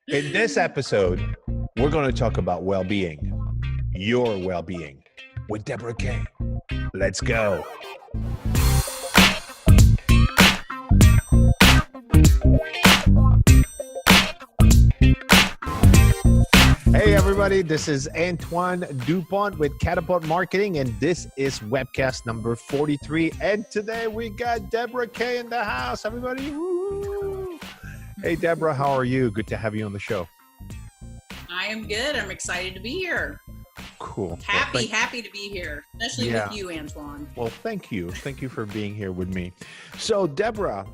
In this episode, we're going to talk about well-being, your well-being, with Debra K. Let's go. Hey everybody, this is Antoine Dupont with Katapult.Marketing, and this is Webcast number 43. And today we got Debra K in the house, everybody. Woo! Hey Debra, how are you? Good to have you on the show. I am good. I'm excited to be here. Cool. Happy to be here, especially with you, Antoine. Well, thank you. Thank you for being here with me. So, Debra,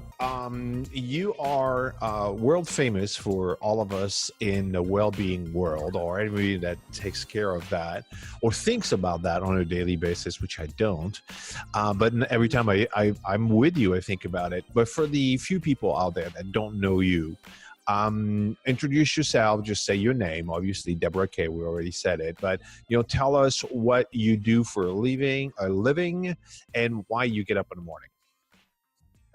you are world famous for all of us in the well-being world, or anybody that takes care of that or thinks about that on a daily basis, which I don't. But every time I'm with you, I think about it. But for the few people out there that don't know you, introduce yourself, just say your name. Obviously, Debra K, we already said it, but tell us what you do for a living, and why you get up in the morning.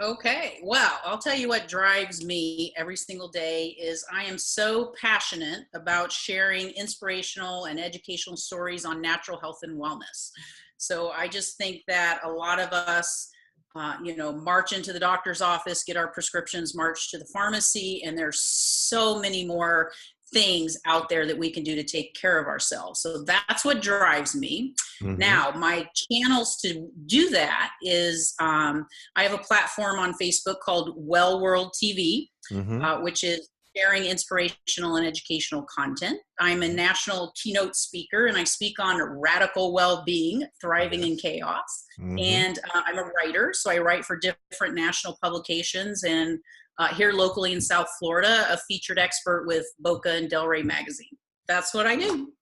Okay, well, I'll tell you what drives me every single day is I am so passionate about sharing inspirational and educational stories on natural health and wellness. So I just think that a lot of us march into the doctor's office, get our prescriptions, march to the pharmacy, and there's so many more things out there that we can do to take care of ourselves. So that's what drives me. Mm-hmm. Now, my channels to do that is I have a platform on Facebook called Well World TV, which is sharing inspirational and educational content. I'm a national keynote speaker, and I speak on radical well-being, thriving in chaos. Mm-hmm. And I'm a writer, so I write for different national publications, and here locally in South Florida, a featured expert with Boca and Del Rey magazine. That's what I do.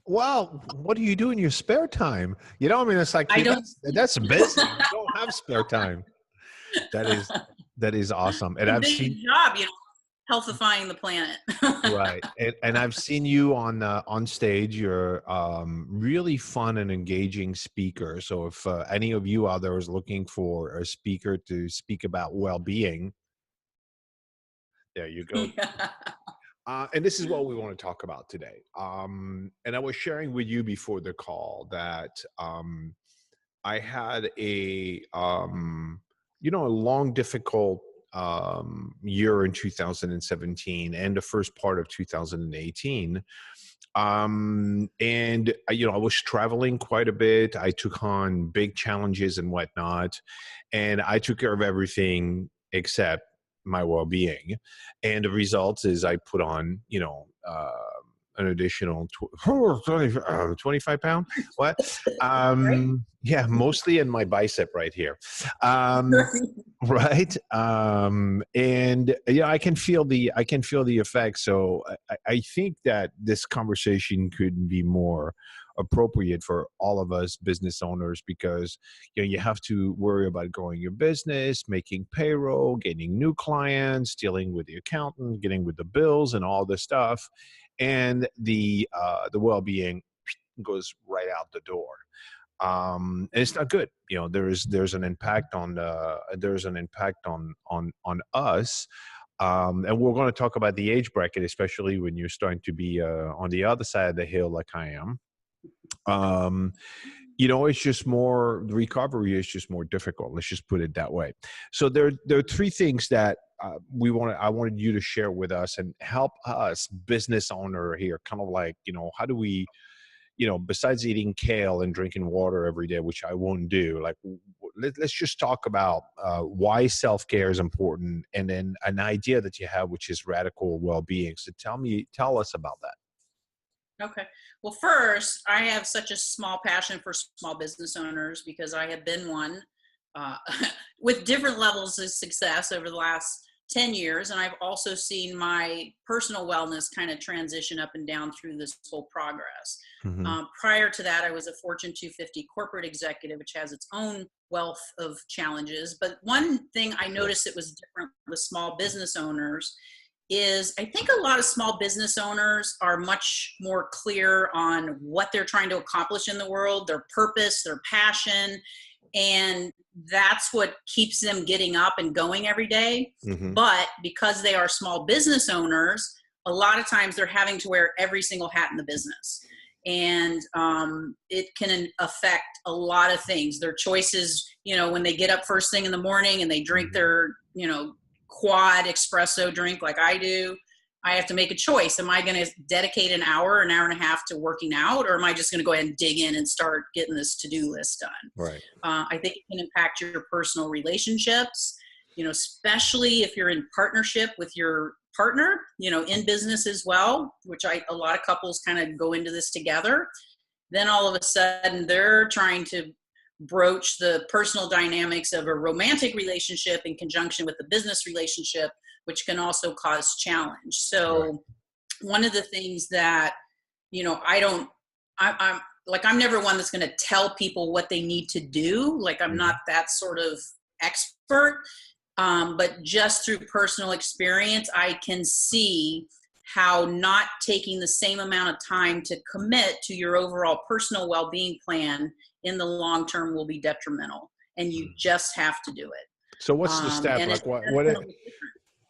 Wow, what do you do in your spare time? It's like that's busy. You don't have spare time. That is awesome. And I've seen job, healthifying the planet. Right. And I've seen you on stage. You're really fun and engaging speaker. So if any of you out there is looking for a speaker to speak about well-being, there you go. And this is what we want to talk about today. And I was sharing with you before the call that I had a long, difficult year in 2017 and the first part of 2018. And I was traveling quite a bit. I took on big challenges and whatnot, and I took care of everything except my well-being. And the result is I put on, an additional 25 pounds. What? Yeah, mostly in my bicep right here. Right. And I can feel the effects. So I think that this conversation could be more appropriate for all of us business owners, because you have to worry about growing your business, making payroll, getting new clients, dealing with the accountant, getting with the bills and all this stuff. And the well-being goes right out the door. And it's not good. There's an impact on us. And we're going to talk about the age bracket, especially when you're starting to be on the other side of the hill like I am. It's just more, the recovery is just more difficult. Let's just put it that way. So there are three things that I wanted you to share with us and help us business owner here, kind of like, how do we, besides eating kale and drinking water every day, which I won't do, like, let's just talk about why self-care is important, and then an idea that you have, which is radical well-being. So tell us about that. Okay. Well, first, I have such a small passion for small business owners because I have been one with different levels of success over the last 10 years. And I've also seen my personal wellness kind of transition up and down through this whole progress. Mm-hmm. Prior to that, I was a Fortune 250 corporate executive, which has its own wealth of challenges. But one thing I noticed that was different with small business owners is I think a lot of small business owners are much more clear on what they're trying to accomplish in the world, their purpose, their passion, and that's what keeps them getting up and going every day. Mm-hmm. But because they are small business owners, a lot of times they're having to wear every single hat in the business. And it can affect a lot of things. Their choices, when they get up first thing in the morning and they drink their, quad espresso drink like I do, I have to make a choice. Am I going to dedicate an hour and a half to working out, or am I just going to go ahead and dig in and start getting this to-do list done? Right. I think it can impact your personal relationships, especially if you're in partnership with your partner, in business as well, which a lot of couples kind of go into this together. Then all of a sudden they're trying to broach the personal dynamics of a romantic relationship in conjunction with the business relationship, which can also cause challenge. So one of the things that, I'm never one that's going to tell people what they need to do. Like, I'm not that sort of expert. But just through personal experience, I can see how not taking the same amount of time to commit to your overall personal well-being plan in the long term will be detrimental, and you just have to do it. So what's the step? Like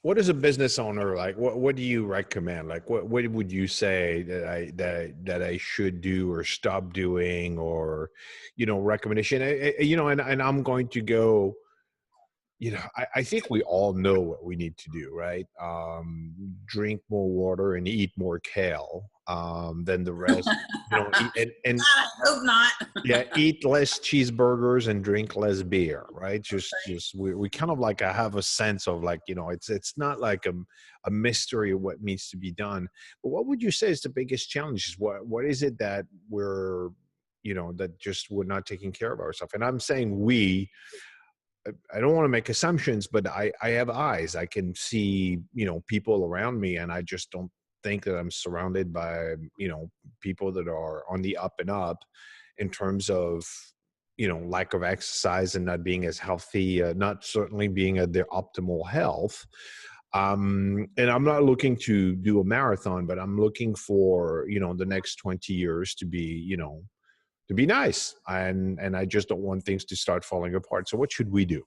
what is a business owner like? What do you recommend? Like what would you say that I should do or stop doing, or recommendation? And I'm going to go. I think we all know what we need to do, right? Drink more water and eat more kale than the rest. Eat, and I hope not. yeah, eat less cheeseburgers and drink less beer, right? Just we kind of like have a sense of like, it's not like a mystery of what needs to be done. But what would you say is the biggest challenge? What is it that we're, that just we're not taking care of ourselves? And I'm saying I don't want to make assumptions, but I have eyes. I can see, people around me, and I just don't think that I'm surrounded by, people that are on the up and up in terms of, lack of exercise and not being as healthy, not certainly being at their optimal health. And I'm not looking to do a marathon, but I'm looking for, the next 20 years to be, to be nice. And I just don't want things to start falling apart. So what should we do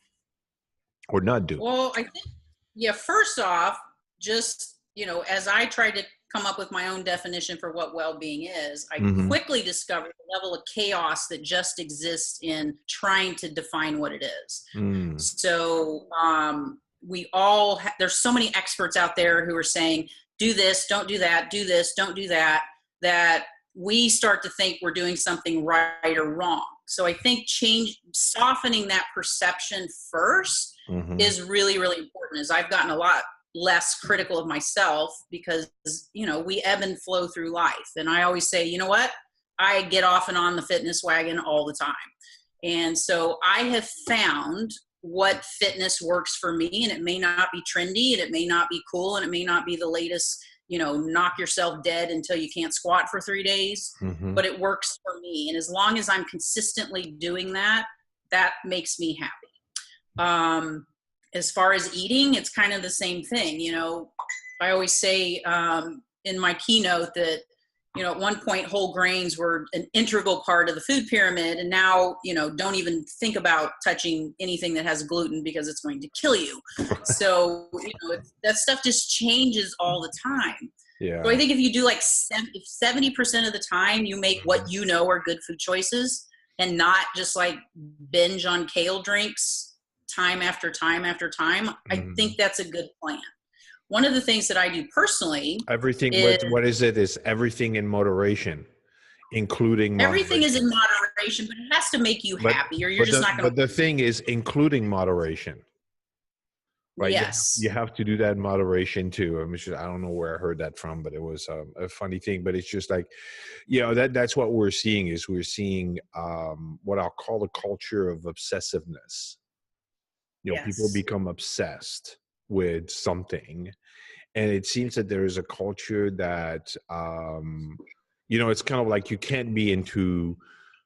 or not do? Well, I think, first off, just, as I tried to come up with my own definition for what well-being is, I quickly discovered the level of chaos that just exists in trying to define what it is. So we all, there's so many experts out there who are saying, do this, don't do that, do this, don't do that, that we start to think we're doing something right or wrong. So I think softening that perception first is really, really important. As I've gotten a lot less critical of myself because, we ebb and flow through life. And I always say, you know what? I get off and on the fitness wagon all the time. And so I have found what fitness works for me, and it may not be trendy, and it may not be cool, and it may not be the latest, knock yourself dead until you can't squat for 3 days, but it works for me. And as long as I'm consistently doing that, that makes me happy. As far as eating, it's kind of the same thing. I always say in my keynote that, at one point whole grains were an integral part of the food pyramid. And now, don't even think about touching anything that has gluten because it's going to kill you. So, that stuff just changes all the time. Yeah. So I think if you do like 70% of the time you make what are good food choices and not just like binge on kale drinks time after time after time, I think that's a good plan. One of the things that I do personally, everything is everything in moderation, including everything is in moderation, but it has to make you happy, or you're just not going to. But the thing is, including moderation, right? Yes, you have to do that in moderation too. I don't know where I heard that from, but it was a funny thing. But it's just like, that's what we're seeing is we're seeing what I'll call the culture of obsessiveness. People become obsessed with something. And it seems that there is a culture that, it's kind of like you can't be into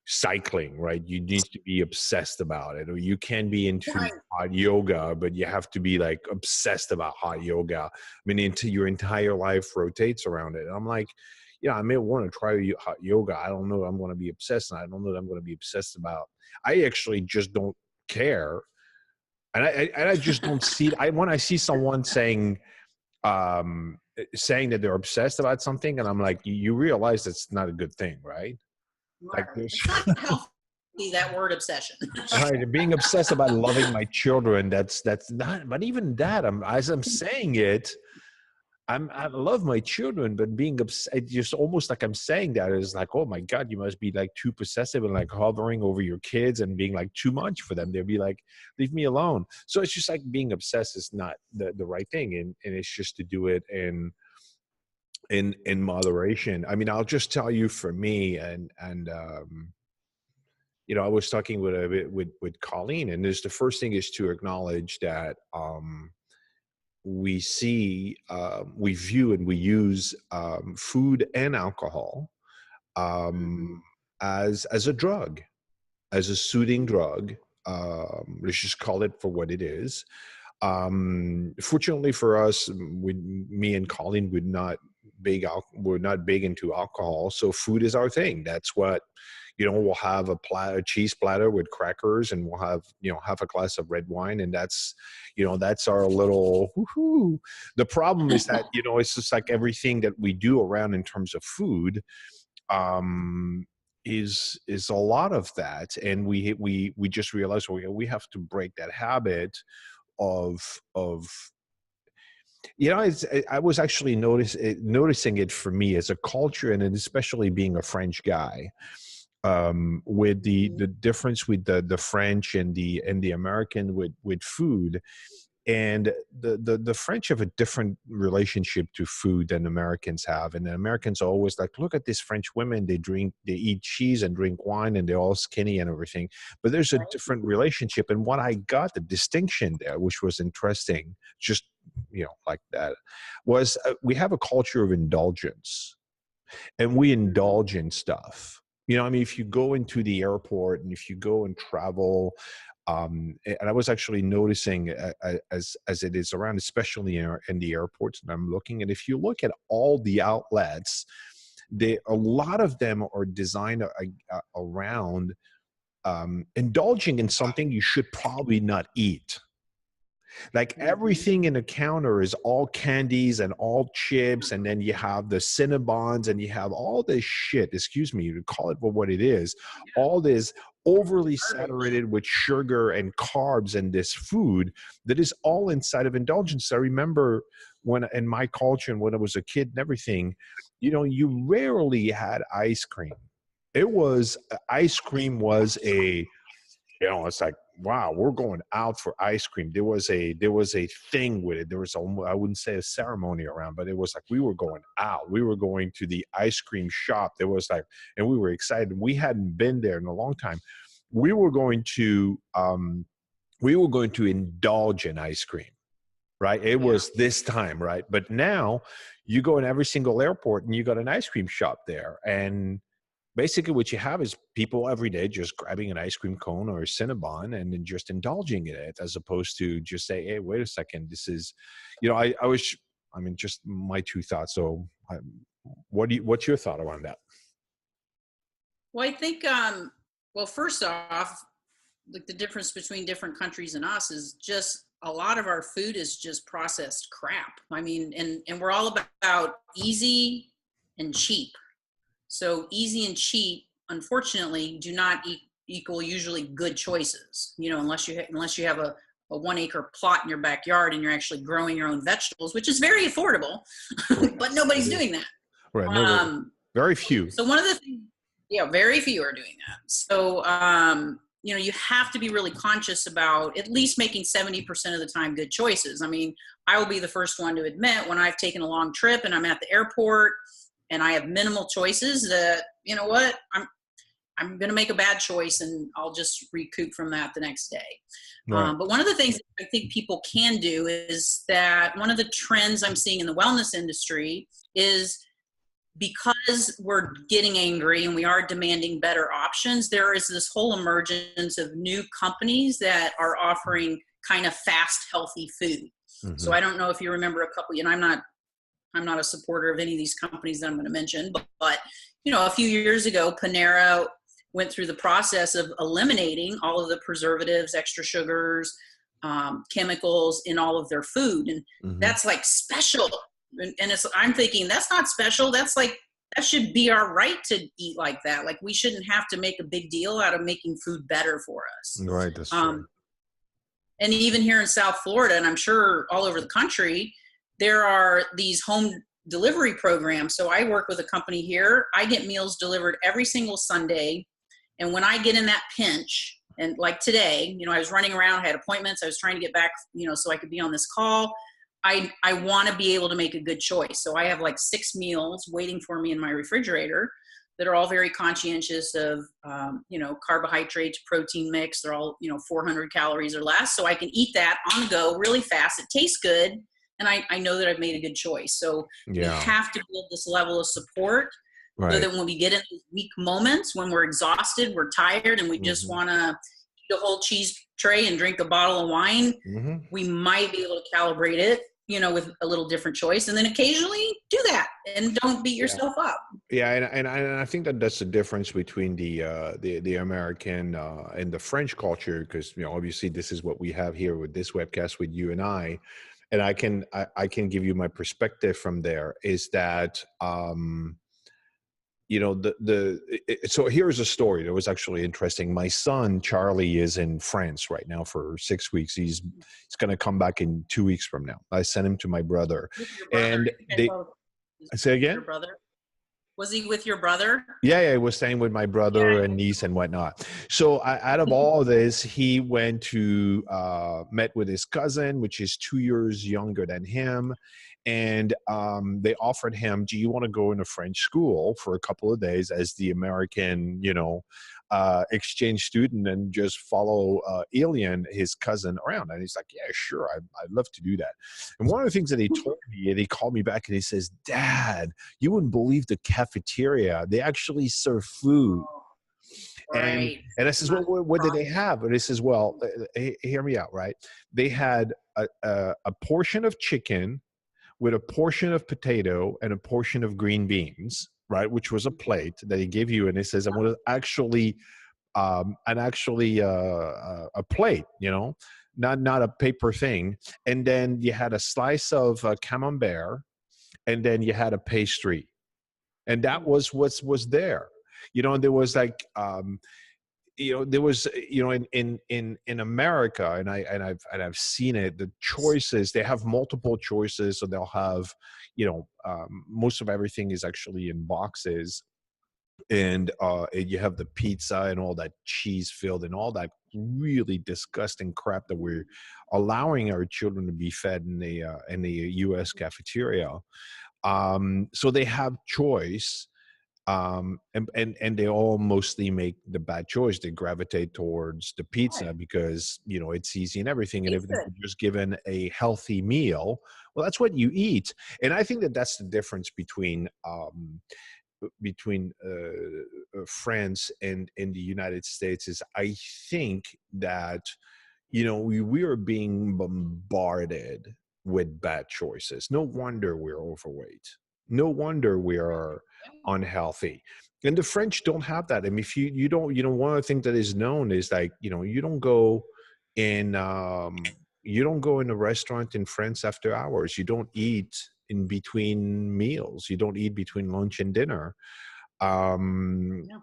cycling, right? You need to be obsessed about it. Or you can be into hot yoga, but you have to be like obsessed about hot yoga. Your entire life rotates around it. And I'm like, I may want to try hot yoga. I don't know. I'm going to be obsessed. And I don't know that I'm going to be obsessed about. I actually just don't care. And I just don't see when I see someone saying, saying that they're obsessed about something, and I'm like, you realize it's not a good thing, right? Like Right. there's It's not healthy, that word obsession. right, being obsessed about loving my children. That's not. But even that, as I'm saying it, I love my children, but being upset, just almost like I'm saying that is like, oh my God, you must be like too possessive and like hovering over your kids and being like too much for them. They'll be like, leave me alone. So it's just like being obsessed is not the right thing. And it's just to do it in moderation. I mean, I'll just tell you for me I was talking with Colleen, and there's the first thing is to acknowledge that, we see, we view and we use food and alcohol Mhm. as a drug, as a soothing drug. Let's just call it for what it is. Fortunately for us, me and Colleen we're not big into alcohol, so food is our thing. That's what, we'll have a cheese platter with crackers, and we'll have, half a glass of red wine, and that's our little woohoo. The problem is that, it's just like everything that we do around in terms of food, um, is a lot of that, and we just realized we have to break that habit of I was actually noticing it for me as a culture, and especially being a French guy, with the difference with the French and the American with food. And the French have a different relationship to food than Americans have. And the Americans are always like, look at these French women, they eat cheese and drink wine, and they're all skinny and everything. But there's a different relationship. And what I got, the distinction there, which was interesting, just, like that, was we have a culture of indulgence, and we indulge in stuff. I mean, if you go into the airport and if you go and travel, and I was actually noticing, as it is around, especially in the airports, and I'm looking, and if you look at all the outlets, a lot of them are designed around indulging in something you should probably not eat. Like everything in the counter is all candies and all chips, and then you have the Cinnabons, and you have all this shit, excuse me, to call it for what it is, all this overly saturated with sugar and carbs, and this food that is all inside of indulgence. I remember when in my culture and when I was a kid and everything, you rarely had ice cream. Ice cream was it's like, wow, we're going out for ice cream. There was a thing with it. There was I wouldn't say a ceremony around, but it was like we were going out. We were going to the ice cream shop. There was like, and we were excited. We hadn't been there in a long time. We were going to indulge in ice cream, right? It was this time, right? But now you go in every single airport and you got an ice cream shop there, and basically what you have is people every day just grabbing an ice cream cone or a Cinnabon and then just indulging in it, as opposed to just say, hey, wait a second, this is, just my two thoughts. So what's your thought around that? Well, I think, first off, like the difference between different countries and us is just a lot of our food is just processed crap. I mean, and we're all about easy and cheap. So easy and cheap, unfortunately, do not equal usually good choices. Unless you have a 1 acre plot in your backyard and you're actually growing your own vegetables, which is very affordable, but nobody's doing that. Right. Very few. So one of the things, very few are doing that. So, you have to be really conscious about at least making 70% of the time good choices. I mean, I will be the first one to admit when I've taken a long trip and I'm at the airport and I have minimal choices that, I'm going to make a bad choice and I'll just recoup from that the next day. Right. But one of the things that I think people can do is that one of the trends I'm seeing in the wellness industry is because we're getting angry and we are demanding better options, there is this whole emergence of new companies that are offering kind of fast, healthy food. Mm-hmm. So I don't know if you remember a couple, and I'm not a supporter of any of these companies that I'm going to mention, but a few years ago, Panera went through the process of eliminating all of the preservatives, extra sugars, chemicals in all of their food. And that's like special. And I'm thinking that's not special. That's like, that should be our right to eat like that. Like, we shouldn't have to make a big deal out of making food better for us. Right, that's true. And even here in South Florida, and I'm sure all over the country, there are these home delivery programs. So I work with a company here. I get meals delivered every single Sunday. And when I get in that pinch, and like today, I was running around, I had appointments, I was trying to get back, so I could be on this call. I want to be able to make a good choice. So I have like 6 meals waiting for me in my refrigerator that are all very conscientious of, carbohydrates, protein mix. They're all, 400 calories or less. So I can eat that on the go really fast. It tastes good. And I know that I've made a good choice. So we have to build this level of support, so that when we get in these weak moments, when we're exhausted, we're tired, and we just want to eat a whole cheese tray and drink a bottle of wine, we might be able to calibrate it, with a little different choice. And then occasionally do that, and don't beat yourself up. Yeah, and I think that that's the difference between the American and the French culture, because obviously this is what we have here with this webcast with you and I, and I can give you my perspective from there. Is that so here's a story that was actually interesting. My son Charlie is in France right now for 6 weeks. He's going to come back in 2 weeks from now. I sent him to my brother, and they say again. Your brother? Was he with your brother? Yeah, he was staying with my brother and niece and whatnot. So out of all this, he went to met with his cousin, which is 2 years younger than him. And they offered him, do you want to go in a French school for a couple of days as the American, exchange student, and just follow Elian, his cousin, around? And he's like, yeah, sure. I'd love to do that. And one of the things that he told me, and he called me back and he says, Dad, you wouldn't believe the cafeteria. They actually serve food. Right. And I says, well, what did they have? And he says, well, hear me out, right? They had a portion of chicken with a portion of potato and a portion of green beans, right? Which was a plate that he gave you. And he says, I want to actually, a plate, not a paper thing. And then you had a slice of camembert, and then you had a pastry. And that was what was there. And there was like, there was, in America, and I've seen it, the choices, they have multiple choices. So they'll have, most of everything is actually in boxes, and you have the pizza and all that cheese filled and all that really disgusting crap that we're allowing our children to be fed in the U.S. cafeteria. So they have choice. And they all mostly make the bad choice. They gravitate towards the pizza because, it's easy and everything. And if they're just given a healthy meal, well, that's what you eat. And I think that that's the difference between France and in the United States. Is I think that, we are being bombarded with bad choices. No wonder we're overweight. No wonder we are unhealthy. And the French don't have that. I mean, if you don't, one of the things that is known is like, you don't go in a restaurant in France after hours. You don't eat in between meals. You don't eat between lunch and dinner.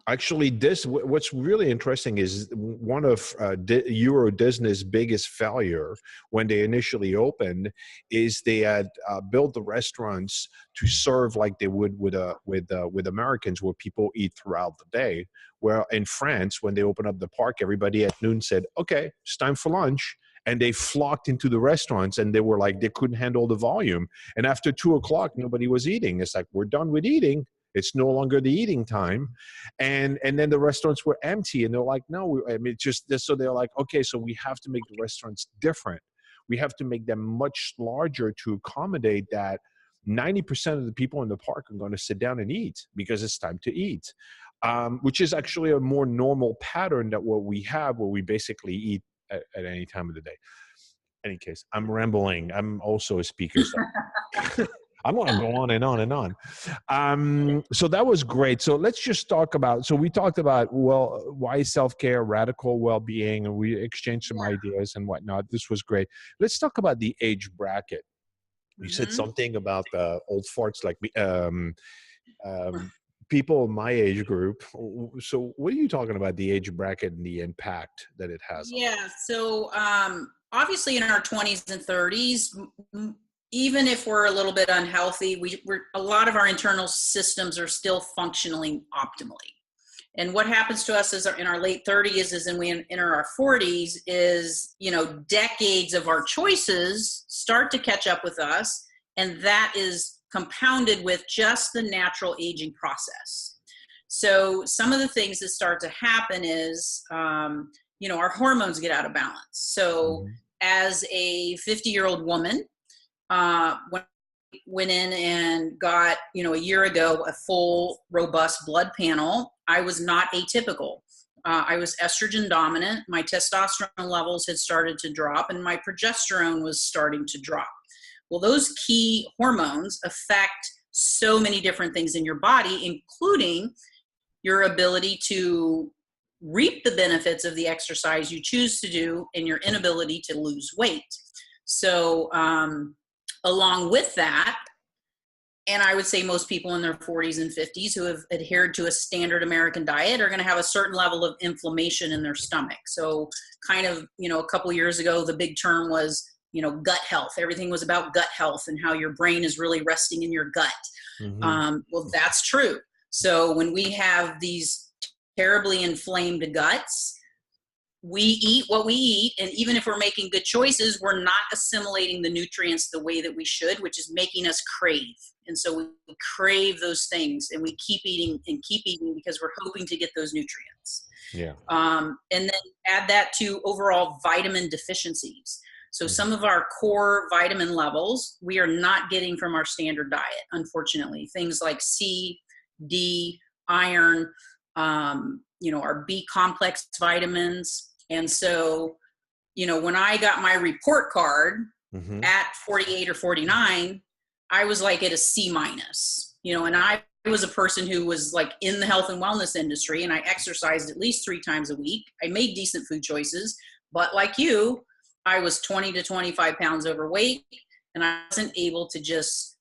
Actually, what's really interesting is one of Euro Disney's biggest failure when they initially opened is they had built the restaurants to serve like they would with Americans, where people eat throughout the day. Where in France, when they opened up the park, everybody at noon said, okay, it's time for lunch. And they flocked into the restaurants, and they were like, they couldn't handle the volume. And after 2:00, nobody was eating. It's like, we're done with eating. It's no longer the eating time. And then the restaurants were empty, and they're like, no, just this. So they're like, okay, so we have to make the restaurants different. We have to make them much larger to accommodate that 90% of the people in the park are going to sit down and eat because it's time to eat, which is actually a more normal pattern than what we have, where we basically eat at any time of the day. In any case, I'm rambling. I'm also a speaker. So I'm going to go on and on and on. So that was great. So let's just talk about, so we talked about, why self-care, radical well-being, and we exchanged some ideas and whatnot. This was great. Let's talk about the age bracket. You said Hmm. something about old farts, like um, people in my age group. So what are you talking about, the age bracket and the impact that it has on Yeah. So obviously, in our 20s and 30s, even if we're a little bit unhealthy, we're a lot of our internal systems are still functioning optimally. And what happens to us is in our late 30s is, and we enter our 40s is, decades of our choices start to catch up with us. And that is compounded with just the natural aging process. So some of the things that start to happen is, our hormones get out of balance. So it? as a 50-year-old woman, when I went in and got, a year ago, a full robust blood panel, I was not atypical. I was estrogen dominant. My testosterone levels had started to drop and my progesterone was starting to drop. Well, those key hormones affect so many different things in your body, including your ability to reap the benefits of the exercise you choose to do and your inability to lose weight. So, along with that, and I would say most people in their 40s and 50s who have adhered to a standard American diet are going to have a certain level of inflammation in their stomach. So kind of, a couple of years ago, the big term was, gut health. Everything was about gut health and how your brain is really resting in your gut. Hmm. Well, that's true. So when we have these terribly inflamed guts, we eat what we eat, and even if we're making good choices, we're not assimilating the nutrients the way that we should, which is making us crave. And so we crave those things and we keep eating and keep eating because we're hoping to get those nutrients. Yeah. And then add that to overall vitamin deficiencies. So Mhm. some of our core vitamin levels we are not getting from our standard diet, unfortunately. Things like C, D, iron, our B complex vitamins. And so, when I got my report card Mhm. at 48 or 49, I was like at a C minus, and I was a person who was like in the health and wellness industry and I exercised at least 3 times a week. I made decent food choices, but like you, I was 20 to 25 pounds overweight and I wasn't able to just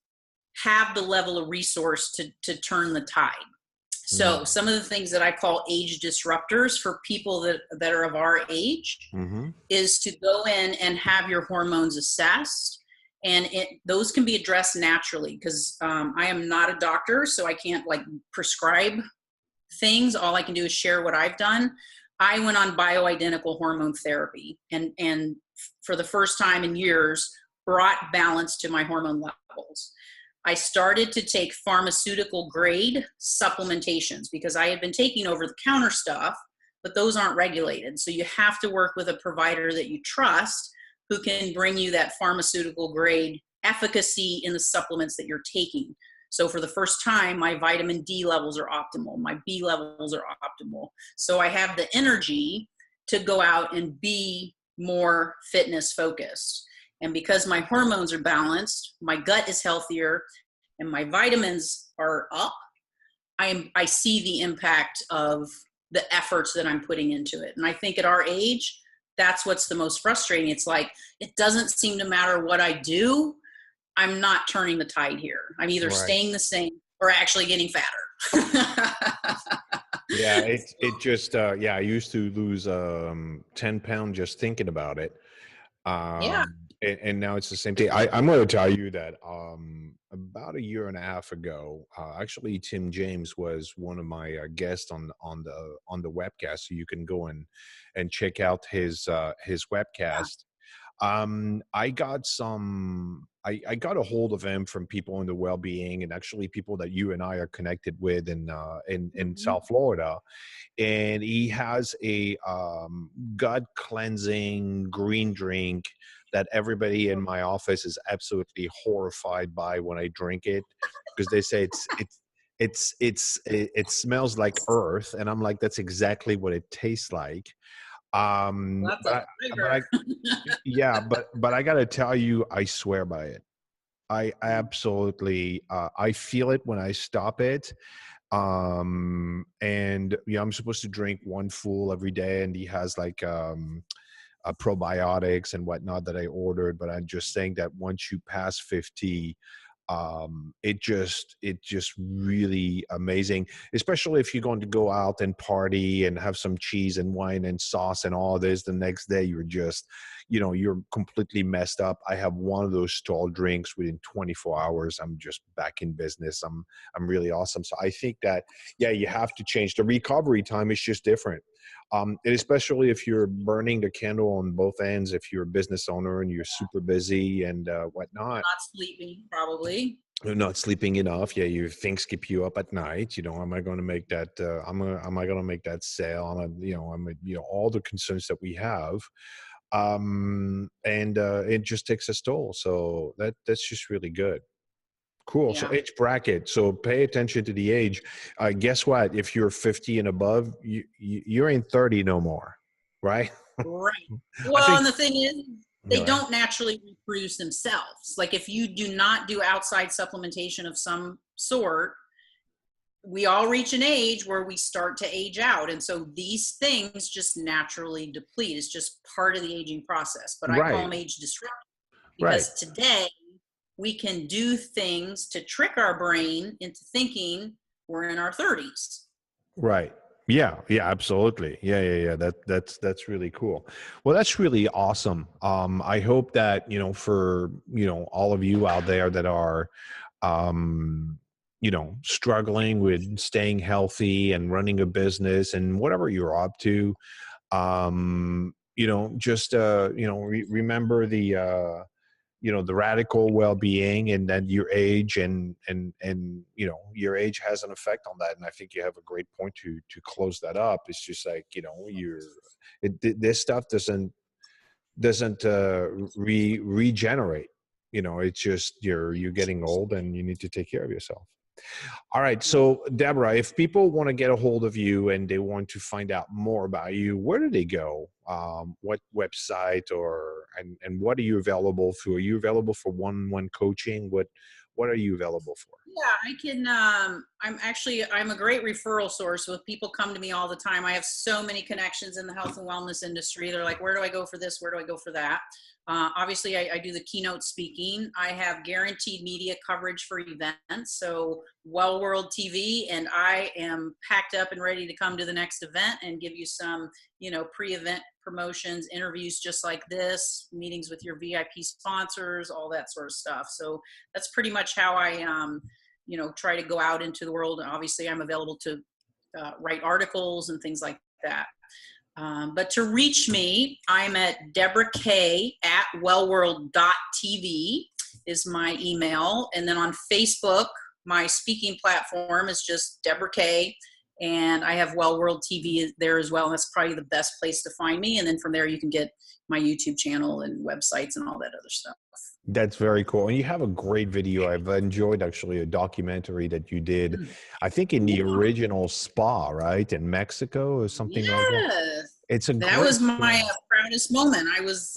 have the level of resource to turn the tide. So Mm. some of the things that I call age disruptors for people that are of our age Mhm. is to go in and have your hormones assessed. And those can be addressed naturally because I am not a doctor, so I can't like prescribe things. All I can do is share what I've done. I went on bioidentical hormone therapy and for the first time in years brought balance to my hormone levels. I started to take pharmaceutical grade supplementations because I had been taking over the counter stuff, but those aren't regulated. So you have to work with a provider that you trust who can bring you that pharmaceutical grade efficacy in the supplements that you're taking. So for the first time, my vitamin D levels are optimal. My B levels are optimal. So I have the energy to go out and be more fitness focused. And because my hormones are balanced, my gut is healthier, and my vitamins are up, I see the impact of the efforts that I'm putting into it. And I think at our age, that's what's the most frustrating. It's like, it doesn't seem to matter what I do. I'm not turning the tide here. I'm either Right. staying the same or actually getting fatter. Yeah, it just I used to lose 10 pounds just thinking about it. Yeah. And now it's the same thing. I'm going to tell you that about a year and a half ago, actually Tim James was one of my guests on the webcast, so you can go and check out his webcast. I got I got a hold of him from people in the well-being and actually people that you and I are connected with in Mhm. South Florida. And he has a gut cleansing green drink that everybody in my office is absolutely horrified by when I drink it, because they say it smells like earth, and I'm like, that's exactly what it tastes like. That's But a but flavor. I yeah, but I gotta tell you, I swear by it. I absolutely I feel it when I stop it. And I'm supposed to drink one full every day, and he has like probiotics and whatnot that I ordered, but I'm just saying that once you pass 50, it just really amazing, especially if you're going to go out and party and have some cheese and wine and sauce and all this. The next day you're just, you're completely messed up. I have one of those tall drinks within 24 hours. I'm just back in business. I'm really awesome. So I think that, yeah, you have to change. The recovery time is just different. And especially if you're burning the candle on both ends, if you're a business owner and you're super busy and whatnot. Not sleeping, probably. You're not sleeping enough. Yeah, your things keep you up at night. Am I going to make that? Am I going to make that sale? All the concerns that we have, and it just takes a toll. So that's just really good. Cool. Yeah. So age bracket. So pay attention to the age. Guess what? If you're 50 and above, you ain't 30 no more, right? Right. Well, and the thing is, they don't naturally reproduce themselves. Like if you do not do outside supplementation of some sort, we all reach an age where we start to age out. And so these things just naturally deplete. It's just part of the aging process. But I call them age disruptors because today we can do things to trick our brain into thinking we're in our 30s. Right. Yeah, absolutely. Yeah. That's really cool. Well, that's really awesome. I hope that, for, all of you out there that are, struggling with staying healthy and running a business and whatever you're up to, remember the radical well-being, and then your age and your age has an effect on that. And I think you have a great point to close that up. It's just like, this stuff doesn't regenerate. It's just you're getting old and you need to take care of yourself. All right. So Debra, if people want to get a hold of you and they want to find out more about you, where do they go? What website and what are you available for? Are you available for one-on-one coaching? What are you available for? Yeah, I can, I'm a great referral source. With people come to me all the time. I have so many connections in the health and wellness industry. They're like, where do I go for this? Where do I go for that? Obviously I do the keynote speaking. I have guaranteed media coverage for events. So Well World TV, and I am packed up and ready to come to the next event and give you some, pre-event promotions, interviews just like this, meetings with your VIP sponsors, all that sort of stuff. So that's pretty much how I, try to go out into the world. And obviously I'm available to write articles and things like that. But to reach me, I'm at Debra K at wellworld.tv is my email. And then on Facebook, my speaking platform is just Debra K. And I have Well World TV there as well. And that's probably the best place to find me. And then from there, you can get my YouTube channel and websites and all that other stuff. That's very cool. And you have a great video. I've enjoyed actually a documentary that you did, I think in the original spa, right? In Mexico or something like that. That was my proudest moment. I was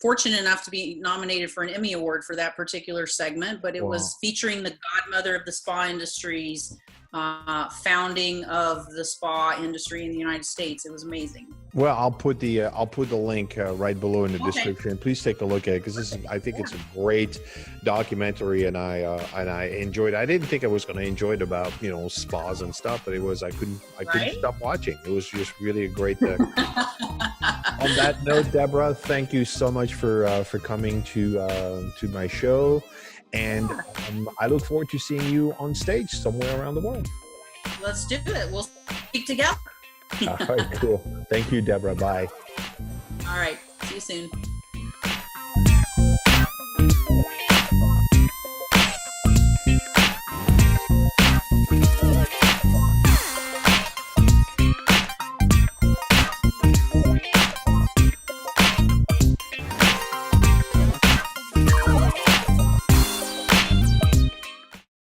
fortunate enough to be nominated for an Emmy Award for that particular segment, but it was featuring the godmother of the spa industry's founding of the spa industry in the United States. It was amazing. Well, I'll put the link right below in the description. Please take a look at it because I think it's a great documentary, and I enjoyed it. I didn't think I was going to enjoy it about spas and stuff, but I couldn't stop watching. It was just really a great. On that note, Debra, thank you so much for coming to my show. And I look forward to seeing you on stage somewhere around the world. Let's do it. We'll speak together. All right, cool. Thank you, Debra. Bye. All right. See you soon.